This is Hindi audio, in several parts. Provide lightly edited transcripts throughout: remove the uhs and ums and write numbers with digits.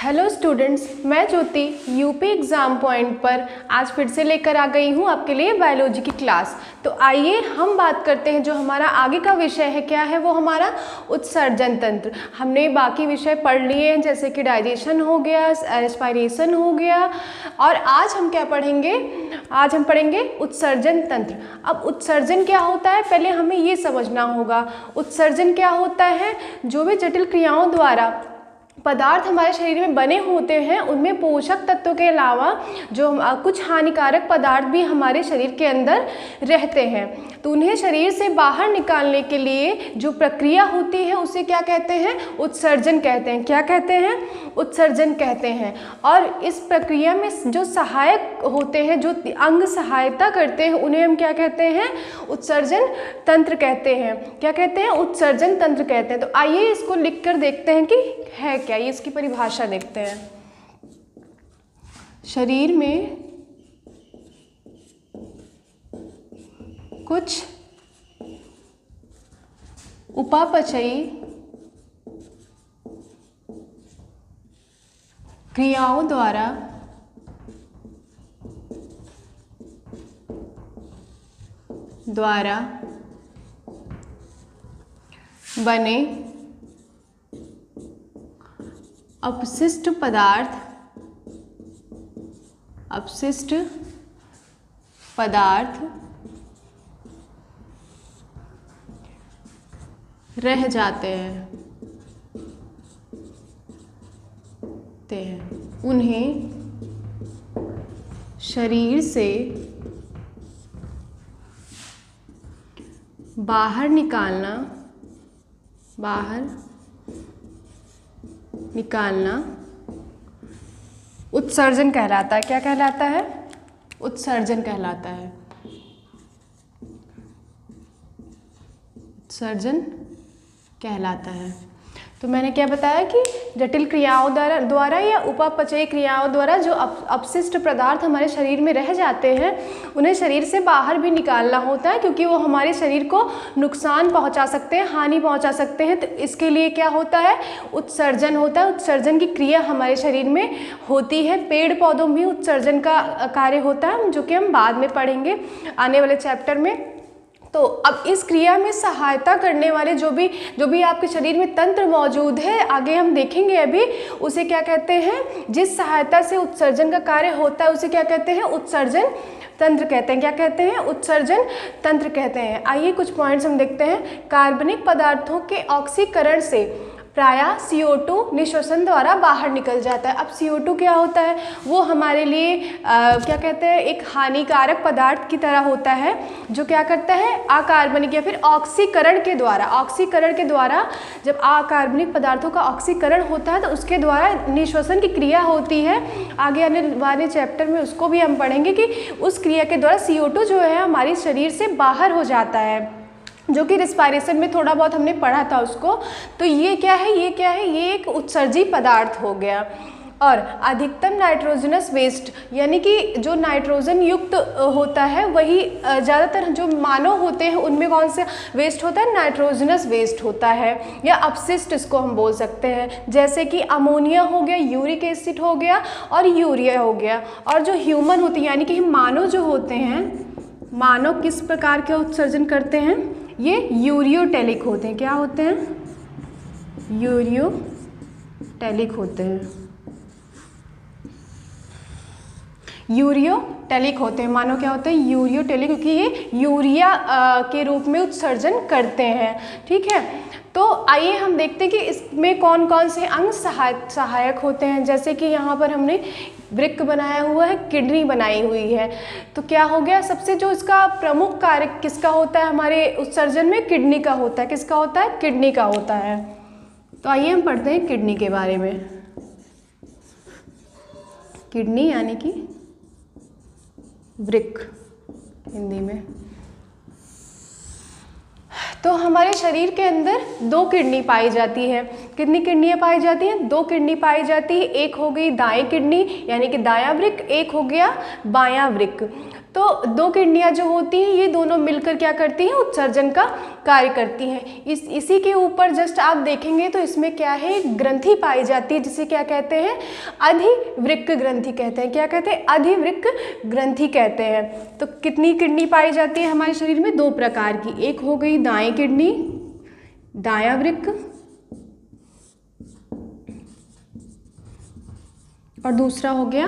हेलो स्टूडेंट्स, मैं ज्योति यूपी एग्ज़ाम पॉइंट पर आज फिर से लेकर आ गई हूँ आपके लिए बायोलॉजी की क्लास। तो आइए हम बात करते हैं जो हमारा आगे का विषय है, क्या है वो हमारा उत्सर्जन तंत्र। हमने बाकी विषय पढ़ लिए हैं जैसे कि डाइजेशन हो गया, रेस्पिरेशन हो गया, और आज हम क्या पढ़ेंगे, आज हम पढ़ेंगे उत्सर्जन तंत्र। अब उत्सर्जन क्या होता है पहले हमें ये समझना होगा। उत्सर्जन क्या होता है, जो भी जटिल क्रियाओं द्वारा पदार्थ हमारे शरीर में बने होते हैं उनमें पोषक तत्वों के अलावा जो कुछ हानिकारक पदार्थ भी हमारे शरीर के अंदर रहते हैं, तो उन्हें शरीर से बाहर निकालने के लिए जो प्रक्रिया होती है उसे क्या कहते हैं, उत्सर्जन कहते हैं। क्या कहते हैं, उत्सर्जन कहते हैं। और इस प्रक्रिया में जो सहायक होते हैं, जो अंग सहायता करते हैं, उन्हें हम क्या कहते हैं, उत्सर्जन तंत्र कहते हैं। क्या कहते हैं, उत्सर्जन तंत्र कहते हैं। तो आइए इसको लिख कर देखते हैं कि है क्या, ये इसकी परिभाषा देखते हैं। शरीर में कुछ उपापचयी क्रियाओं द्वारा बने अपशिष्ट पदार्थ रह जाते हैं, उन्हें शरीर से बाहर निकालना उत्सर्जन कहलाता है। क्या कहलाता है, उत्सर्जन कहलाता है। उत्सर्जन कहलाता है। तो मैंने क्या बताया कि जटिल क्रियाओं द्वारा या उपापचयी क्रियाओं द्वारा जो अपशिष्ट पदार्थ हमारे शरीर में रह जाते हैं उन्हें शरीर से बाहर भी निकालना होता है, क्योंकि वो हमारे शरीर को नुकसान पहुंचा सकते हैं, हानि पहुंचा सकते हैं। तो इसके लिए क्या होता है, उत्सर्जन होता है। उत्सर्जन की क्रिया हमारे शरीर में होती है। पेड़ पौधों में उत्सर्जन का कार्य होता है, जो कि हम बाद में पढ़ेंगे आने वाले चैप्टर में। तो अब इस क्रिया में सहायता करने वाले जो भी आपके शरीर में तंत्र मौजूद है, आगे हम देखेंगे अभी, उसे क्या कहते हैं, जिस सहायता से उत्सर्जन का कार्य होता है उसे क्या कहते हैं, उत्सर्जन तंत्र कहते हैं। क्या कहते हैं, उत्सर्जन तंत्र कहते हैं। आइए कुछ पॉइंट्स हम देखते हैं। कार्बनिक पदार्थों के ऑक्सीकरण से प्रायः CO2 निश्वसन द्वारा बाहर निकल जाता है। अब CO2 क्या होता है, वो हमारे लिए क्या कहते हैं, एक हानिकारक पदार्थ की तरह होता है, जो क्या करता है, अकार्बनिक या फिर ऑक्सीकरण के द्वारा जब अकार्बनिक पदार्थों का ऑक्सीकरण होता है तो उसके द्वारा निश्वसन की क्रिया होती है। आगे आने वाले चैप्टर में उसको भी हम पढ़ेंगे कि उस क्रिया के द्वारा CO2 जो है हमारे शरीर से बाहर हो जाता है, जो कि रेस्पिरेशन में थोड़ा बहुत हमने पढ़ा था उसको। तो ये क्या है, ये एक उत्सर्जी पदार्थ हो गया। और अधिकतम नाइट्रोजनस वेस्ट, यानी कि जो नाइट्रोजन युक्त होता है वही ज़्यादातर जो मानव होते हैं उनमें कौन सा वेस्ट होता है, नाइट्रोजनस वेस्ट होता है, या अपशिष्ट इसको हम बोल सकते हैं। जैसे कि अमोनिया हो गया, यूरिक एसिड हो गया और यूरिया हो गया। और जो ह्यूमन होती है यानी कि मानव जो होते हैं, मानव किस प्रकार के उत्सर्जन करते हैं, ये यूरियोटेलिक होते हैं। क्या होते हैं, यूरियोटेलिक होते हैं। यूरियोटेलिक होते हैं, मानो क्या होते हैं, यूरियोटेलिक, क्योंकि ये यूरिया के रूप में उत्सर्जन करते हैं। ठीक है, तो आइए हम देखते हैं कि इसमें कौन कौन से अंग सहायक होते हैं। जैसे कि यहाँ पर हमने वृक्क बनाया हुआ है, किडनी बनाई हुई है। तो क्या हो गया, सबसे जो इसका प्रमुख कार्य किसका होता है, हमारे उत्सर्जन में किडनी का होता है। किसका होता है, किडनी का होता है। तो आइए हम पढ़ते हैं किडनी के बारे में। किडनी यानी कि वृक्क हिंदी में। तो हमारे शरीर के अंदर दो किडनी पाई जाती है। कितनी किडनियाँ पाई जाती हैं, दो किडनी पाई जाती है। एक हो गई दाएं किडनी यानी कि दायां वृक्क, एक हो गया बायां वृक्क। तो 2 किडनियाँ जो होती हैं ये दोनों मिलकर क्या करती हैं, उत्सर्जन का कार्य करती हैं। इसी के ऊपर जस्ट आप देखेंगे तो इसमें क्या है, एक ग्रंथि पाई जाती है जिसे क्या कहते हैं, अधिवृक्क ग्रंथि कहते हैं। क्या कहते हैं, अधिवृक्क ग्रंथि कहते हैं। तो कितनी किडनी पाई जाती है हमारे शरीर में, 2 प्रकार की। एक हो गई दाएं किडनी, दायां वृक्क, और दूसरा हो गया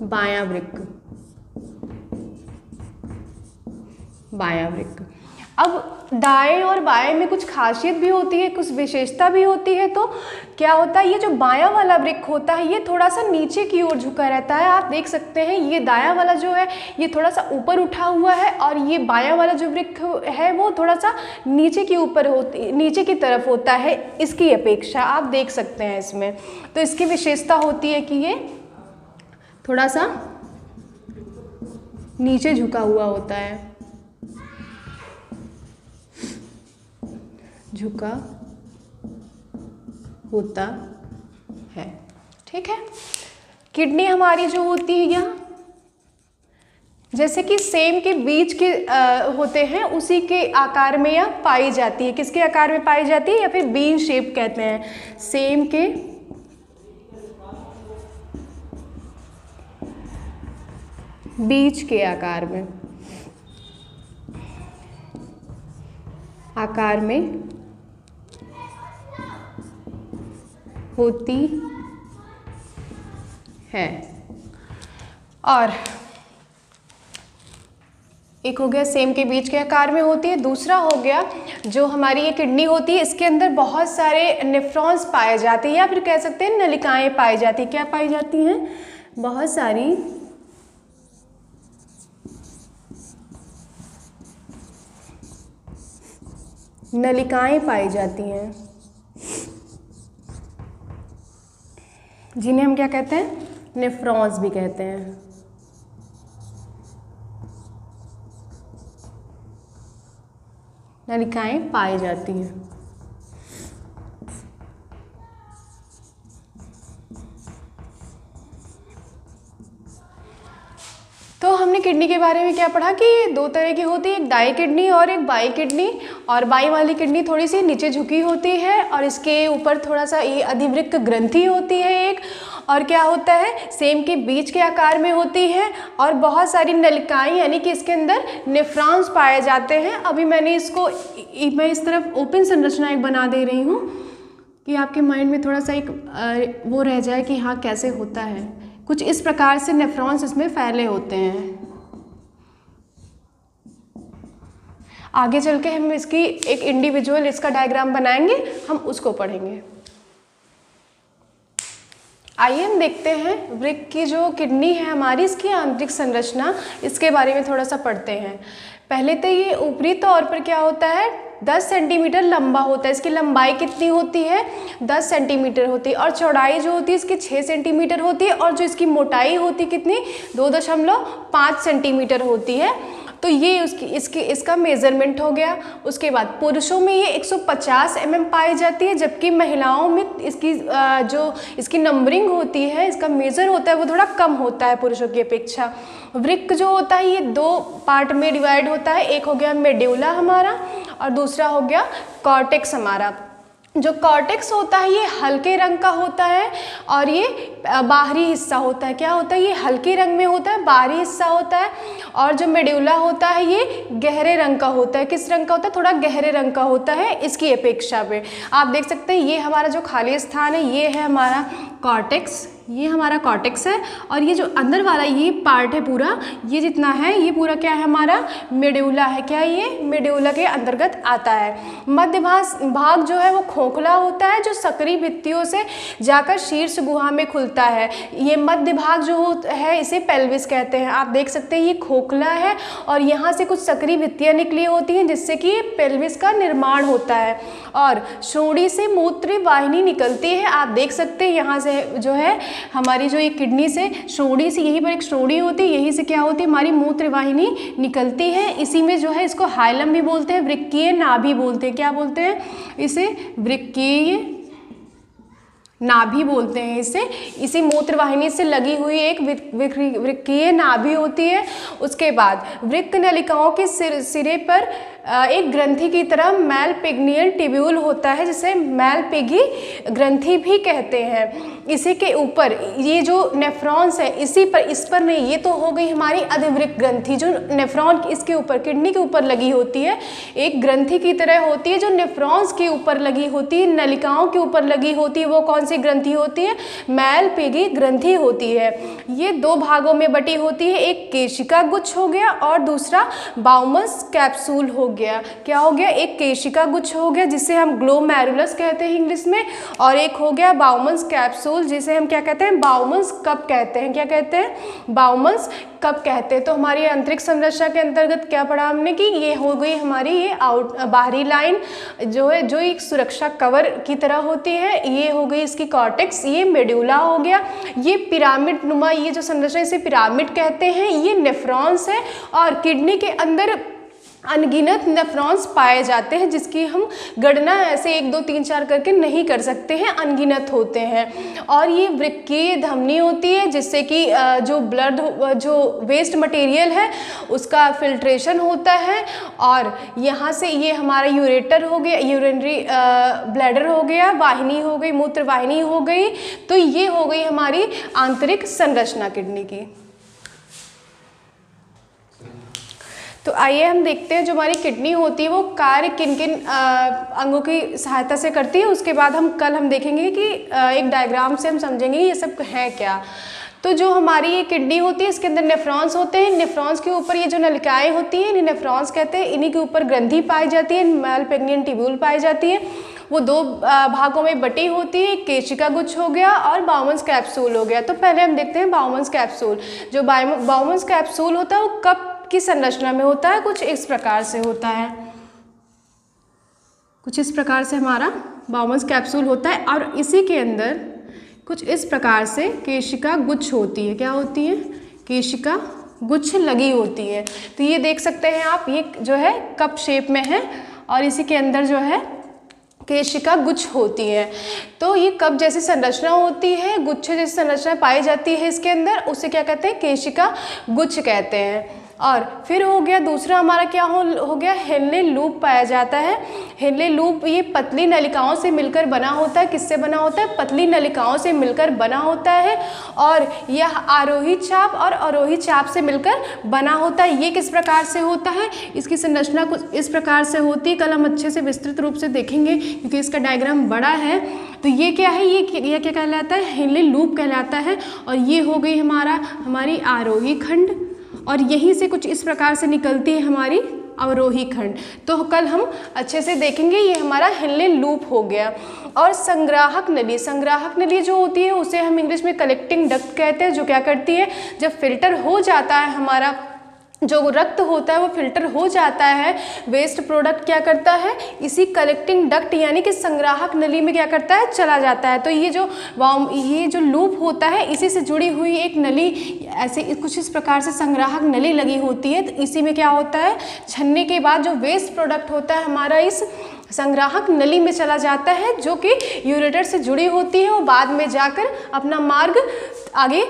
बायां वृक्क, बायां वृक्क। अब दाएं और बाएं में कुछ खासियत भी होती है, कुछ विशेषता भी होती है। तो क्या होता है, ये जो बायां वाला वृक्क होता है ये थोड़ा सा नीचे की ओर झुका रहता है। आप देख सकते हैं ये दायां वाला जो है ये थोड़ा सा ऊपर उठा हुआ है, और ये बायां वाला जो वृक्क है वो थोड़ा सा नीचे की तरफ होता है इसकी अपेक्षा। आप देख सकते हैं इसमें। तो इसकी विशेषता होती है कि ये थोड़ा सा नीचे झुका हुआ होता है, झुका होता है। ठीक है। किडनी हमारी जो होती है यहाँ जैसे कि सेम के बीच के होते हैं उसी के आकार में यह पाई जाती है। किसके आकार में पाई जाती है, या फिर बीन शेप कहते हैं। सेम के बीच के आकार में होती है। और एक हो गया सेम के बीच के आकार में होती है। दूसरा हो गया जो हमारी ये किडनी होती है इसके अंदर बहुत सारे नेफ्रॉन्स पाए जाते हैं, या फिर कह सकते हैं नलिकाएं पाई जाती हैं। क्या पाई जाती हैं, बहुत सारी नलिकाएं पाई जाती हैं, जिन्हें हम क्या कहते हैं, नेफ्रॉन्स भी कहते हैं। नलिकाएं पाई जाती हैं। तो हमने किडनी के बारे में क्या पढ़ा कि ये 2 तरह की होती है, एक दाएं किडनी और एक बाईं किडनी। और बाईं वाली किडनी थोड़ी सी नीचे झुकी होती है, और इसके ऊपर थोड़ा सा ये अधिवृक्क ग्रंथि होती है एक, और क्या होता है, सेम के बीच के आकार में होती है, और बहुत सारी नलिकाएं यानी कि इसके अंदर नेफ्रॉन्स पाए जाते हैं। अभी मैं इस तरफ ओपन संरचना एक बना दे रही हूँ कि आपके माइंड में थोड़ा सा एक वो रह जाए कि हाँ कैसे होता है। कुछ इस प्रकार से नेफ्रॉन्स इसमें फैले होते हैं। आगे चल के हम इसकी एक इंडिविजुअल इसका डायग्राम बनाएंगे, हम उसको पढ़ेंगे। आइए हम देखते हैं वृक्क की जो किडनी है हमारी, इसकी आंतरिक संरचना, इसके बारे में थोड़ा सा पढ़ते हैं। पहले तो ये ऊपरी तौर पर क्या होता है, 10 सेंटीमीटर लंबा होता है। इसकी लंबाई कितनी होती है, 10 सेंटीमीटर होती है, और चौड़ाई जो होती है इसकी 6 सेंटीमीटर होती है, और जो इसकी मोटाई होती है कितनी, 2.5 सेंटीमीटर होती है। तो ये इसका मेज़रमेंट हो गया। उसके बाद पुरुषों में ये 150 mm पाई जाती है, जबकि महिलाओं में इसकी नंबरिंग होती है, इसका मेज़र होता है वो थोड़ा कम होता है पुरुषों की अपेक्षा। वृक्क जो होता है ये 2 पार्ट में डिवाइड होता है। एक हो गया मेड्यूला हमारा, और दूसरा हो गया कॉर्टेक्स हमारा। जो कॉर्टेक्स होता है ये हल्के रंग का होता है, और ये बाहरी हिस्सा होता है। क्या होता है, ये हल्के रंग में होता है, बाहरी हिस्सा होता है। और जो मेड्यूला होता है ये गहरे रंग का होता है। किस रंग का होता है, थोड़ा गहरे रंग का होता है इसकी अपेक्षा पे। आप देख सकते हैं ये हमारा जो खाली स्थान है ये है हमारा कॉर्टेक्स, ये हमारा कॉर्टेक्स है। और ये जो अंदर वाला ये पार्ट है पूरा, ये जितना है ये पूरा क्या है, हमारा मेड्यूला है। क्या ये मेड्यूला के अंतर्गत आता है। मध्य भाग जो है वो खोखला होता है, जो सकरी भित्तियों से जाकर शीर्ष गुहा में खुलता है। ये मध्य भाग जो है इसे पेल्विस कहते हैं। आप देख सकते हैं ये खोखला है, और यहाँ से कुछ सकरी भित्तियाँ निकली होती हैं जिससे कि पेल्विस का निर्माण होता है। और शोणी से मूत्र वाहिनी निकलती है। आप देख सकते हैं यहाँ से जो है हमारी जो ये किडनी से शोणी से, यहीं पर एक शोणी होती है, यहीं से क्या होती है हमारी मूत्र वाहिनी निकलती है। इसी में जो है इसको हाइलम भी बोलते हैं, वृक्कीय नाभि बोलते हैं। क्या बोलते हैं इसे, वृक्कीय नाभि बोलते हैं इसे। इसी मूत्र वाहिनी से लगी हुई एक वृक्कीय नाभि होती है। उसके बाद वृक्क नलिकाओं के सिरे पर एक ग्रंथि की तरह मैलपिग्नियन ट्यूब्यूल होता है, जिसे मैलपिगी ग्रंथि भी कहते हैं। इसी के ऊपर ये जो नेफ्रॉन्स है इस पर नहीं, ये तो हो गई हमारी अधिवृक्क ग्रंथि, जो नेफ्रॉन इसके ऊपर किडनी के ऊपर लगी होती है, एक ग्रंथि की तरह होती है जो नेफ्रॉन्स के ऊपर लगी होती है, नलिकाओं के ऊपर लगी होती है। वो कौन सी ग्रंथि होती है? मैलपिगी ग्रंथि होती है। ये दो भागों में बटी होती है, एक केशिका गुच्छ हो गया और दूसरा बाउमस कैप्सूल हो गया। क्या हो गया? एक केशिका गुच्छ हो गया जिसे हम ग्लोमेरुलस कहते हैं इंग्लिश में, और एक हो गया बाउमस कैप्सूल जिसे हम क्या कहते हैं? बाउमस कप कहते हैं। क्या कहते हैं? बाउमस कप कहते हैं। तो हमारी आंतरिक संरचना के अंतर्गत क्या पढ़ा हमने कि ये हो गई हमारी ये बाहरी लाइन जो है, जो एक सुरक्षा कवर की तरह होती है, ये हो गई इसकी कॉर्टेक्स, ये मेडुला हो गया, ये पिरामिड नुमा, ये जो संरचना इसे पिरामिड कहते हैं, ये नेफ्रॉन्स है। और किडनी के अंदर अनगिनत नेफ्रॉन्स पाए जाते हैं, जिसकी हम गणना ऐसे 1 2 3 4 करके नहीं कर सकते हैं, अनगिनत होते हैं। और ये वृक्कीय धमनी होती है जिससे कि जो ब्लड, जो वेस्ट मटेरियल है उसका फिल्ट्रेशन होता है। और यहाँ से ये हमारा यूरेटर हो गया, यूरिनरी ब्लैडर हो गया, वाहिनी हो गई, मूत्र वाहिनी हो गई। तो ये हो गई हमारी आंतरिक संरचना किडनी की। तो आइए हम देखते हैं जो हमारी किडनी होती है वो कार्य किन किन अंगों की सहायता से करती है। उसके बाद हम देखेंगे कि एक डायग्राम से हम समझेंगे ये सब है क्या। तो जो हमारी ये किडनी होती है इसके अंदर नेफ्रॉन्स होते हैं। नेफ्रॉन्स के ऊपर ये जो नलिकाएं होती हैं इन्हें नेफ्रॉन्स कहते हैं। इन्हीं के ऊपर ग्रंथि पाई जाती है, मैलपिग्नियन ट्यूब्यूल पाई जाती है। वो दो भागों में बटी होती है, केशिका गुच्छ हो गया और बाउमस कैप्सूल हो गया। तो पहले हम देखते हैं बाउमस कैप्सूल। जो बाउमस कैप्सूल होता है वो कप की संरचना में होता है, कुछ इस प्रकार से होता है। कुछ इस प्रकार से हमारा बाउमस कैप्सूल होता है और इसी के अंदर कुछ इस प्रकार से केशिका गुच्छ होती है। क्या होती है? केशिका गुच्छ लगी होती है। तो ये देख सकते हैं आप, ये जो है कप शेप में है और इसी के अंदर जो है केशिका गुच्छ होती है। तो ये कप जैसी संरचना होती है, गुच्छ जैसी संरचना पाई जाती है इसके अंदर, उसे क्या कहते हैं? केशिका गुच्छ कहते हैं। और फिर हो गया दूसरा हमारा क्या हो गया? हेनले लूप पाया जाता है। हेनले लूप ये पतली नलिकाओं से मिलकर बना होता है। किससे बना होता है? पतली नलिकाओं से मिलकर बना होता है। और यह आरोही चाप और अवरोही चाप से मिलकर बना होता है। ये किस प्रकार से होता है? इसकी संरचना कुछ इस प्रकार से होती है। कल हम अच्छे से विस्तृत रूप से देखेंगे क्योंकि इसका डायग्राम बड़ा है। तो ये क्या है? ये क्या कहलाता है? हेनले लूप कहलाता है। और ये हो गई हमारी आरोही खंड और यहीं से कुछ इस प्रकार से निकलती है हमारी अवरोही खंड। तो कल हम अच्छे से देखेंगे। ये हमारा हेनले लूप हो गया। और संग्राहक नली जो होती है उसे हम इंग्लिश में कलेक्टिंग डक्ट कहते हैं, जो क्या करती है? जब फिल्टर हो जाता है हमारा जो रक्त होता है वो फिल्टर हो जाता है, वेस्ट प्रोडक्ट क्या करता है? इसी कलेक्टिंग डक्ट यानी कि संग्राहक नली में क्या करता है? चला जाता है। तो ये जो लूप होता है इसी से जुड़ी हुई एक नली, ऐसे कुछ इस प्रकार से संग्राहक नली लगी होती है। तो इसी में क्या होता है? छन्ने के बाद जो वेस्ट प्रोडक्ट होता है हमारा इस संग्राहक नली में चला जाता है, जो कि यूरेटर से जुड़ी होती है। वो बाद में जाकर अपना मार्ग आगे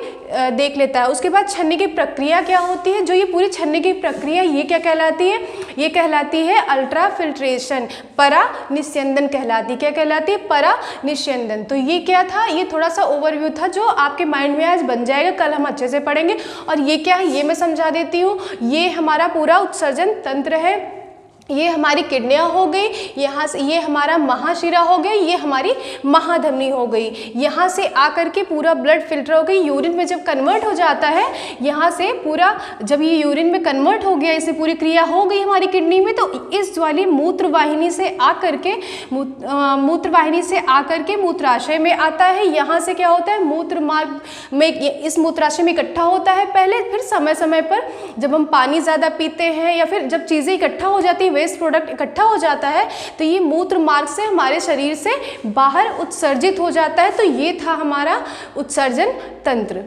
देख लेता है। उसके बाद छन्ने की प्रक्रिया क्या होती है? जो ये पूरी छन्ने की प्रक्रिया ये क्या कहलाती है? ये कहलाती है अल्ट्रा फिल्ट्रेशन, परा निस्यंदन कहलाती। क्या कहलाती है? परा निस्यंदन। तो ये क्या था? ये थोड़ा सा ओवरव्यू था जो आपके माइंड में आज बन जाएगा, कल हम अच्छे से पढ़ेंगे। और ये क्या है ये मैं समझा देती हूँ। ये हमारा पूरा उत्सर्जन तंत्र है। ये हमारी किडनियाँ हो गई, यहाँ से ये हमारा महाशिरा हो गया, ये हमारी महाधमनी हो गई। यहाँ से आकर के पूरा ब्लड फिल्टर हो गई, यूरिन में जब कन्वर्ट हो जाता है, यहाँ से पूरा जब ये यूरिन में कन्वर्ट हो गया, इसे पूरी क्रिया हो गई हमारी किडनी में, तो इस वाली मूत्र वाहिनी से आकर के मूत्राशय में आता है। यहाँ से क्या होता है? मूत्र मार्ग में इस मूत्राशय में इकट्ठा होता है पहले, फिर समय समय पर जब हम पानी ज़्यादा पीते हैं या फिर जब चीज़ें इकट्ठा हो जाती है, वेस्ट प्रोडक्ट इकट्ठा हो जाता है, तो ये मूत्र मार्ग से हमारे शरीर से बाहर उत्सर्जित हो जाता है। तो ये था हमारा उत्सर्जन तंत्र।